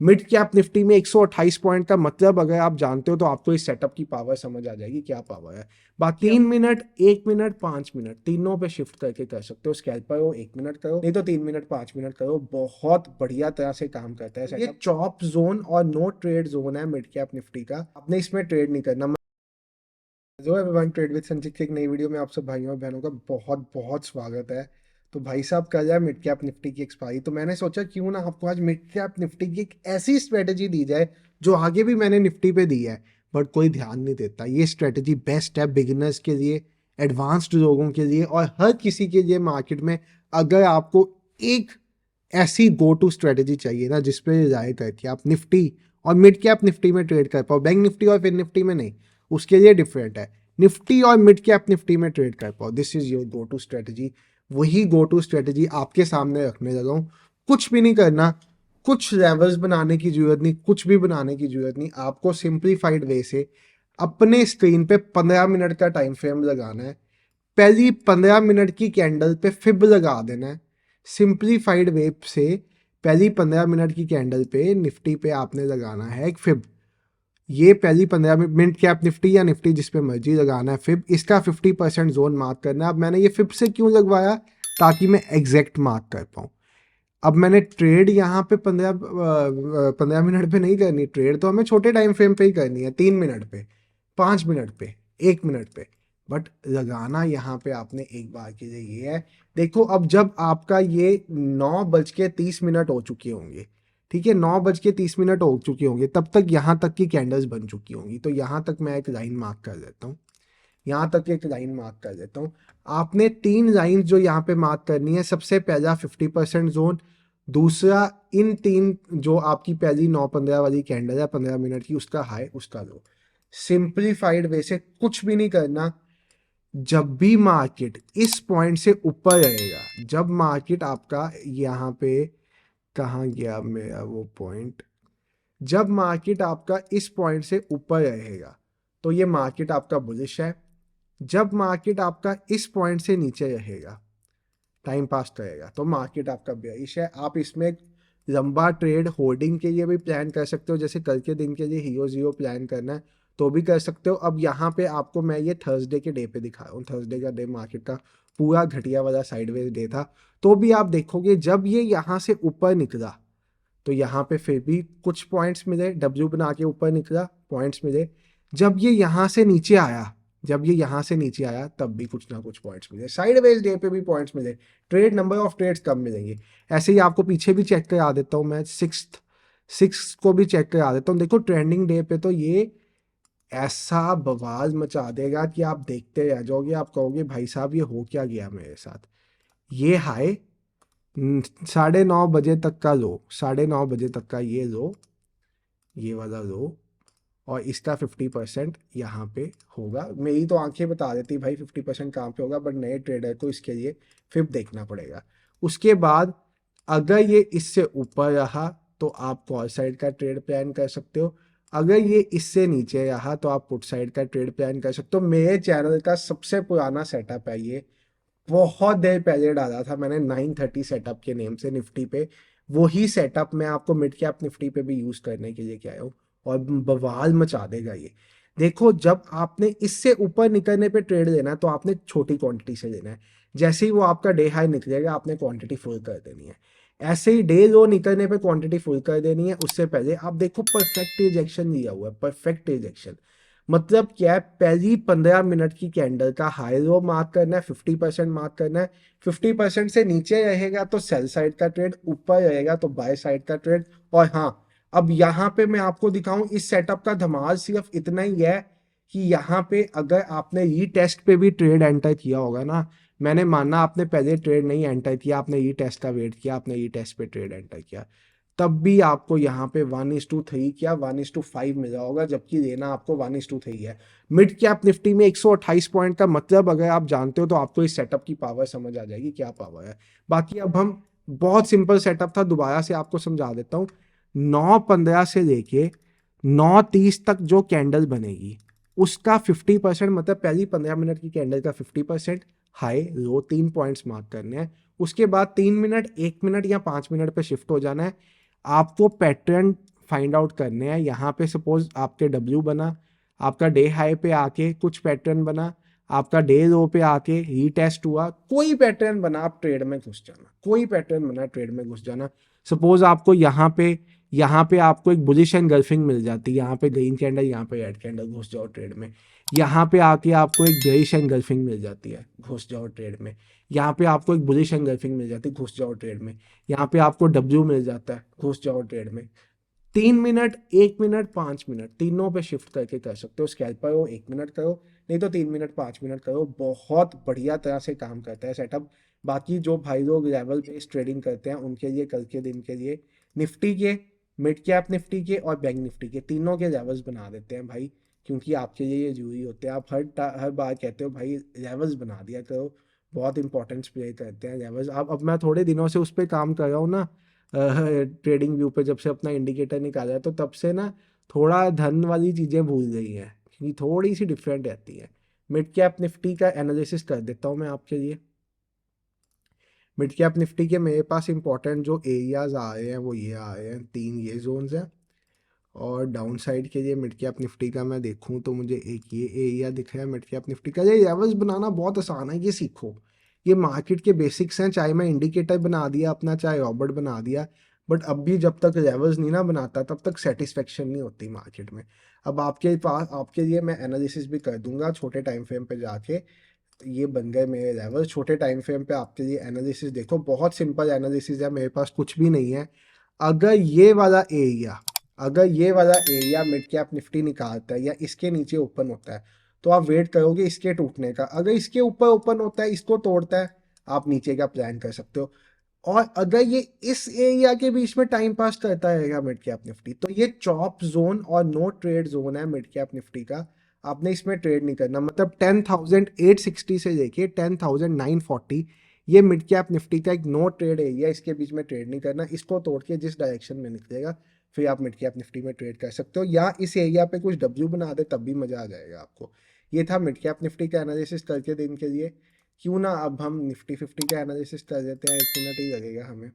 Mid cap Nifty में 128 point का मतलब अगर आप जानते हो तो आपको इस सेटअप की पावर समझ आ जाएगी क्या पावर है। बाकी 3 मिनट, 1 मिनट, 5 मिनट तीनों पे शिफ्ट करके कर सकते हो। स्कैल्पर हो 1 मिनट करो, नहीं तो 3 मिनट 5 मिनट करो, बहुत बढ़िया तरह से काम करता है। ये चॉप जोन और नो ट्रेड जोन है मिड कैप निफ्टी का, आपने इसमें ट्रेड नहीं करना। जो एवरीवन, ट्रेड विद संचित की एक नई वीडियो में आप सब भाइयों और बहनों का बहुत बहुत स्वागत है। तो भाई साहब, कल है मिड कैप निफ्टी की एक्सपायरी, तो मैंने सोचा क्यों ना आपको आज मिड कैप निफ्टी की एक ऐसी स्ट्रेटेजी दी जाए जो आगे भी मैंने निफ्टी पे दी है बट कोई ध्यान नहीं देता। ये स्ट्रेटेजी बेस्ट है बिगिनर्स के लिए, एडवांस्ड लोगों के लिए और हर किसी के लिए मार्केट में। अगर आपको एक ऐसी गो टू स्ट्रेटेजी चाहिए ना जिसपे जाए करके आप निफ्टी और मिड कैप निफ्टी में ट्रेड कर पाओ, बैंक निफ्टी और फिर निफ्टी में नहीं, उसके लिए डिफरेंट है। निफ्टी और मिड कैप निफ्टी में ट्रेड कर पाओ, this is your go to strategy. वही गो टू स्ट्रेटेजी आपके सामने रखने लगा हूँ। कुछ भी नहीं करना, कुछ लेवल्स बनाने की जरूरत नहीं, कुछ भी बनाने की जरूरत नहीं। आपको सिंप्लीफाइड वे से अपने स्क्रीन पे 15 मिनट का टाइम फ्रेम लगाना है। पहली 15 मिनट की कैंडल पे फिब लगा देना है। सिंप्लीफाइड वे से पहली 15 मिनट की कैंडल पे निफ्टी पे आपने लगाना है एक फिब। ये पहली 15 मिनट मिड कैप निफ्टी या निफ्टी जिस पे मर्जी लगाना है फिब, इसका 50% जोन मार्क करना है। अब मैंने ये फिब से क्यों लगवाया, ताकि मैं एग्जैक्ट मार्क कर पाऊँ। अब मैंने ट्रेड यहाँ पे 15 मिनट पे नहीं करनी, ट्रेड तो हमें छोटे टाइम फ्रेम पे ही करनी है, 3 मिनट पे, 5 मिनट पे, 1 मिनट पे। बट लगाना यहाँ पे आपने एक बार के लिए ये है। देखो, अब जब आपका ये 9:30 हो चुके होंगे, ठीक है, 9:30 हो चुके होंगे, तब तक यहाँ तक की कैंडल्स बन चुकी होंगी। तो यहाँ तक मैं एक लाइन मार्क कर देता हूँ, यहाँ तक एक लाइन मार्क कर देता हूँ। आपने 3 लाइन जो यहाँ पे मार्क करनी है। सबसे पहला 50% जोन, दूसरा इन 3 जो आपकी पहली 9:15 वाली कैंडल है 15 मिनट की, उसका हाई उसका लो। सिंप्लीफाइड वे से कुछ भी नहीं करना। जब भी मार्केट इस पॉइंट से ऊपर रहेगा, जब मार्केट आपका यहाँ पे, कहाँ गया मेरा वो पॉइंट, जब मार्केट आपका इस पॉइंट से ऊपर रहेगा तो ये मार्केट आपका बुलिश है। जब मार्केट आपका इस पॉइंट से नीचे रहेगा, टाइम पास करेगा, तो मार्केट आपका बेयरिश है। आप इसमें एक लंबा ट्रेड होल्डिंग के लिए भी प्लान कर सकते हो, जैसे कल के दिन के लिए हीरो जीरो प्लान करना है तो भी कर सकते हो। अब यहाँ पे आपको मैं ये थर्सडे के डे पे दिखा रहा हूँ। थर्सडे का डे मार्केट का पूरा घटिया वाला साइडवेज डे था। तो भी आप देखोगे जब ये यहाँ से ऊपर निकला तो यहाँ पे फिर भी कुछ पॉइंट्स मिले, डब्ल्यू बना के ऊपर निकला, पॉइंट्स मिले। जब ये यहाँ से नीचे आया, जब ये यहाँ से नीचे आया तब भी कुछ ना कुछ पॉइंट्स मिले, साइडवेज डे पे भी पॉइंट्स मिले। ट्रेड नंबर ऑफ ट्रेड्स कम मिलेंगे। ऐसे ही आपको पीछे भी चेक करा देता हूँ मैं, सिक्स को भी चेक करा देता हूँ। देखो ट्रेंडिंग डे पे तो ये ऐसा बवाल मचा देगा कि आप देखते रह जाओगे, आप कहोगे भाई साहब ये हो क्या गया मेरे साथ। ये हाई 9:30 बजे तक का लो, 9:30 बजे तक का ये लो, ये वाला लो, और इसका 50% यहाँ पे होगा। मेरी तो आंखें बता देती भाई 50% कहाँ पे होगा, बट नए ट्रेडर को इसके लिए फिर देखना पड़ेगा। उसके बाद अगर ये इससे ऊपर रहा तो आप कॉल साइड का ट्रेड प्लान कर सकते हो। अगर ये इससे नीचे रहा तो आप पुट साइड का ट्रेड प्लान कर सकते हो। मेरे चैनल का सबसे पुराना सेटअप है ये, बहुत देर पहले डाला था मैंने 930 सेटअप के नेम से निफ्टी पे। वही सेटअप मैं आपको मिड कैप निफ्टी पे भी यूज करने के लिए क्या हूँ, और बवाल मचा देगा ये। देखो, जब आपने इससे ऊपर निकलने पे ट्रेड लेना है तो आपने छोटी क्वांटिटी से लेना है। जैसे ही वो आपका डे हाई निकलेगा आपने क्वांटिटी फुल कर देनी है। ऐसे ही डे लो निकलने पे क्वांटिटी फुल कर देनी है। उससे पहले आप देखो परफेक्ट रिजेक्शन लिया हुआ है, परफेक्ट रिजेक्शन मतलब क्या है, पहली 15 मिनट की कैंडल का हाई लो मार्क करना है, 50% मार्क करना है। 50% से नीचे रहेगा तो सेल साइड का ट्रेड, ऊपर रहेगा तो बाय साइड का ट्रेड। और हाँ, अब यहाँ पे मैं आपको दिखाऊं, इस सेटअप का धमाल सिर्फ इतना ही है कि यहाँ पे अगर आपने ई टेस्ट पे भी ट्रेड एंटर किया होगा ना, मैंने माना आपने पहले ट्रेड नहीं एंटर किया, आपने ई टेस्ट का वेट किया, आपने ई टेस्ट पे ट्रेड एंटर किया, तब भी आपको यहाँ पे 1:3 क्या 1:5 मिला होगा, जबकि लेना आपको 1:3 है। मिड कैप निफ्टी में 128 पॉइंट का मतलब अगर आप जानते हो तो आपको इस सेटअप की पावर समझ आ जाएगी क्या पावर है। बाकी अब हम, बहुत सिंपल सेटअप था, दोबारा से आपको समझा देता हूँ। 9:15 से लेके 9:30 तक जो कैंडल बनेगी उसका 50% मतलब पहली 15 मिनट की कैंडल का 50% हाई लो 3 पॉइंट्स मार्क करने हैं। उसके बाद 3 मिनट, 1 मिनट या 5 मिनट पे शिफ्ट हो जाना है। आपको पैटर्न फाइंड आउट करने हैं। यहाँ पे सपोज आपके डब्ल्यू बना, आपका डे हाई पे आके कुछ पैटर्न बना, आपका डे लो पे आके रीटेस्ट हुआ, कोई पैटर्न बना, आप ट्रेड में घुस जाना, कोई पैटर्न बना ट्रेड में घुस जाना। सपोज आपको यहाँ पे आपको एक बुलिश एंगल्फिंग मिल जाती है, यहाँ पे ग्रीन कैंडल, यहाँ पे रेड कैंडल, घुस जाओ ट्रेड में। यहाँ पे आके आपको एक बेरिश एंगल्फिंग मिल जाती है, घुस जाओ ट्रेड में। यहाँ पे आपको एक बुलिश एंगल्फिंग मिल जाती है, घुस जाओ ट्रेड में। यहाँ पे आपको डब्ल्यू मिल जाता है, घुस जाओ ट्रेड में। 3 मिनट, 1 मिनट, 5 मिनट, तीनों पे शिफ्ट करके कर सकते हो। स्कैल्पर हो 1 मिनट करो, नहीं तो 3 मिनट, 5 मिनट करो, बहुत बढ़िया तरह से काम करता है सेटअप। बाकी जो भाई लोग लेवल बेस्ड ट्रेडिंग करते हैं उनके लिए कल के दिन के लिए निफ्टी के, मिड कैप निफ्टी के और बैंक निफ्टी के तीनों के लेवल्स बना देते हैं भाई, क्योंकि आपके लिए ये जरूरी होते हैं। आप हर बार कहते हो भाई लेवल्स बना दिया करो, बहुत इंपॉर्टेंस प्ले करते हैं लेवल्स। अब मैं थोड़े दिनों से उस पर काम कर रहा हूँ ना, ट्रेडिंग व्यू पे जब से अपना इंडिकेटर निकाला है, तो तब से ना थोड़ा धन वाली चीज़ें भूल गई हैं, क्योंकि थोड़ी सी डिफरेंट रहती है। मिड कैप निफ्टी का एनालिसिस कर देता हूँ मैं आपके लिए। मिड कैप निफ्टी के मेरे पास इंपॉर्टेंट जो एरियाज आ रहे हैं वो ये आ रहे हैं, 3 ये जोन्स हैं। और डाउन साइड के लिए मिड कैप निफ्टी का मैं देखूं तो मुझे एक ये एरिया दिख रहा है मिड कैप निफ्टी का। ये लेवल्स बनाना बहुत आसान है, ये सीखो, ये मार्केट के बेसिक्स हैं। चाहे मैं इंडिकेटर बना दिया अपना, चाहे रॉबर्ट बना दिया, बट अब भी जब तक लेवल्स नहीं ना बनाता तब तक सेटिस्फेक्शन नहीं होती मार्केट में। अब आपके पास, आपके लिए मैं एनालिसिस भी कर दूंगा छोटे टाइम फ्रेम पे जाके। ये बन गए मेरे लेवल छोटे टाइम फ्रेम पे आपके लिए। एनालिसिस देखो, बहुत सिंपल एनालिसिस है, मेरे पास कुछ भी नहीं है। अगर ये वाला एरिया, अगर ये वाला एरिया मिड कैप निफ्टी निकालता है या इसके नीचे ओपन होता है, तो आप वेट करोगे इसके टूटने का। अगर इसके ऊपर ओपन होता है, इसको तोड़ता है, आप नीचे का प्लान कर सकते हो। और अगर ये इस एरिया के बीच में टाइम पास करता रहेगा मिड कैप निफ्टी, तो ये चॉप जोन और नो ट्रेड जोन है मिड कैप निफ्टी का। आपने इसमें ट्रेड नहीं करना, मतलब 10,860 से लेके 10,940, ये मिड कैप निफ्टी का एक नो ट्रेड एरिया, इसके बीच में ट्रेड नहीं करना। इसको तोड़ के जिस डायरेक्शन में निकलेगा फिर आप मिड कैप निफ्टी में ट्रेड कर सकते हो, या इस एरिया पे कुछ डब्ल्यू बना दे तब भी मजा आ जाएगा आपको। ये था मिड कैप निफ्टी का एनालिसिस करके दिन के लिए। क्यों ना अब हम निफ्टी 50 का एनालिसिस कर देते हैं, 1 मिनट ही लगेगा हमें।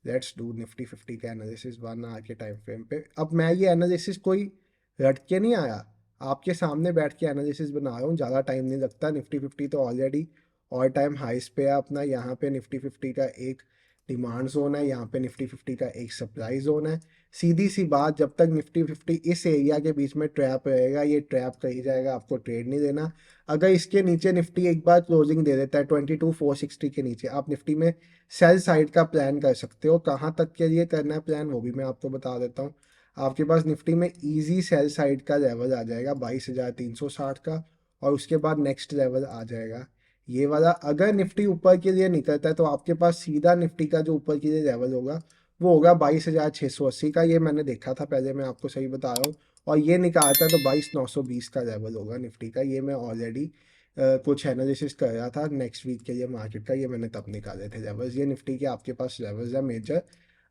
लेट्स डू निफ्टी 50 का एनालिसिस 1 आवर के टाइम फ्रेम पे। अब मैं ये एनालिसिस कोई रट के नहीं आया, आपके सामने बैठ के एनालिसिस बना रहा हूँ, ज़्यादा टाइम नहीं लगता। निफ्टी 50 तो ऑलरेडी ऑल टाइम हाइस पे है अपना। यहाँ पे निफ्टी 50 का एक डिमांड जोन है, यहाँ पे निफ्टी 50 का एक सप्लाई जोन है। सीधी सी बात, जब तक निफ्टी 50 इस एरिया के बीच में ट्रैप रहेगा, ये ट्रैप कही जाएगा, आपको ट्रेड नहीं देना। अगर इसके नीचे निफ्टी एक बार क्लोजिंग दे देता है 22,460 के नीचे, आप निफ्टी में सेल साइड का प्लान कर सकते हो। कहाँ तक के लिए करना है प्लान वो भी मैं आपको बता देता हूँ। आपके पास निफ्टी में इजी सेल साइड का लेवल आ जाएगा 22,360 का, और उसके बाद नेक्स्ट लेवल आ जाएगा ये वाला। अगर निफ्टी ऊपर के लिए निकलता है तो आपके पास सीधा निफ्टी का जो ऊपर के लिए लेवल होगा वो होगा 22,680 का। ये मैंने देखा था पहले, मैं आपको सही बता रहा हूँ। और ये निकालता है तो 22,920 का लेवल होगा निफ्टी का। ये मैं ऑलरेडी कुछ एनालिसिस कर रहा था नेक्स्ट वीक के लिए मार्केट का, ये मैंने तब निकाले थे लेवल्स। ये निफ्टी के आपके पास लेवल्स है मेजर।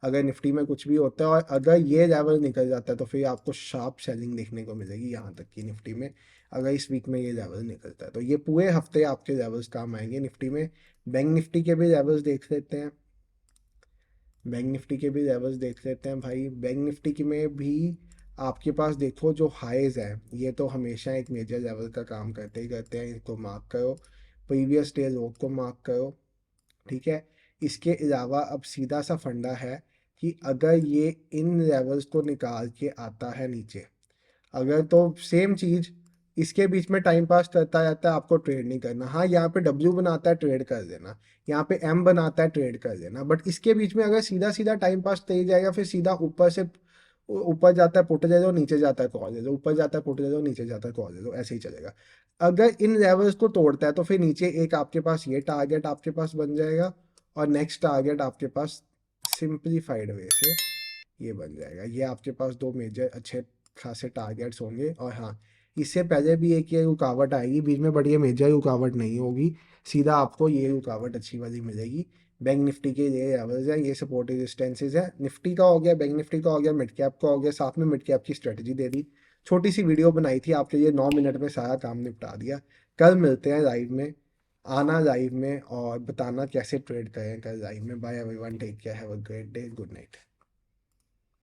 अगर निफ्टी में कुछ भी होता है और अगर ये लेवल निकल जाता है तो फिर आपको शार्प सेलिंग देखने को मिलेगी यहाँ तक कि निफ्टी में। अगर इस वीक में ये लेवल निकलता है तो ये पूरे हफ्ते आपके लेवल्स काम आएंगे निफ्टी में। बैंक निफ्टी के भी लेवल्स देख लेते हैं, बैंक निफ्टी के भी लेवल्स देख लेते हैं भाई। बैंक निफ्टी की में भी आपके पास देखो जो हाईज है, ये तो हमेशा एक मेजर लेवल का काम करते ही करते हैं, इनको मार्क करो। प्रीवियस डे लो को मार्क करो, ठीक है। इसके अलावा अब सीधा सा फंडा है कि अगर ये इन लेवल्स को निकाल के आता है नीचे, अगर तो सेम चीज़ इसके बीच में टाइम पास करता रहता है, आपको ट्रेड नहीं करना। हाँ, यहाँ पे डब्ल्यू बनाता है ट्रेड कर देना, यहाँ पे एम बनाता है ट्रेड कर देना, बट इसके बीच में अगर सीधा सीधा टाइम पास तय जाएगा, फिर सीधा ऊपर से ऊपर जाता है पुट दे दो, नीचे जाता है कॉल दे दो, ऊपर जाता है पुट दे दो, नीचे जाता है कॉल दे दो, ऐसे ही चलेगा। अगर इन लेवल्स को तोड़ता है तो फिर नीचे एक आपके पास ये टारगेट आपके पास बन जाएगा, और नेक्स्ट टारगेट आपके पास सिंप्लीफाइड वे से ये बन जाएगा। ये आपके पास दो मेजर अच्छे खासे टारगेट्स होंगे। और हाँ, इससे पहले भी एक ये रुकावट आएगी बीच में, बट ये मेजर रुकावट नहीं होगी, सीधा आपको ये रुकावट अच्छी वाली मिलेगी। बैंक निफ्टी के ये लेवल्स हैं, ये सपोर्ट रेजिस्टेंसेज है। निफ्टी का हो गया, बैंक निफ्टी का हो गया, मिड कैप का हो गया, साथ में मिड कैप की स्ट्रेटजी दे दी। छोटी सी वीडियो बनाई थी आपके लिए, 9 मिनट में सारा काम निपटा दिया। कल मिलते हैं लाइव में, आना लाइव में और बताना कैसे ट्रेड करें कल लाइव में। Bye everyone, take care, have a great day, good night.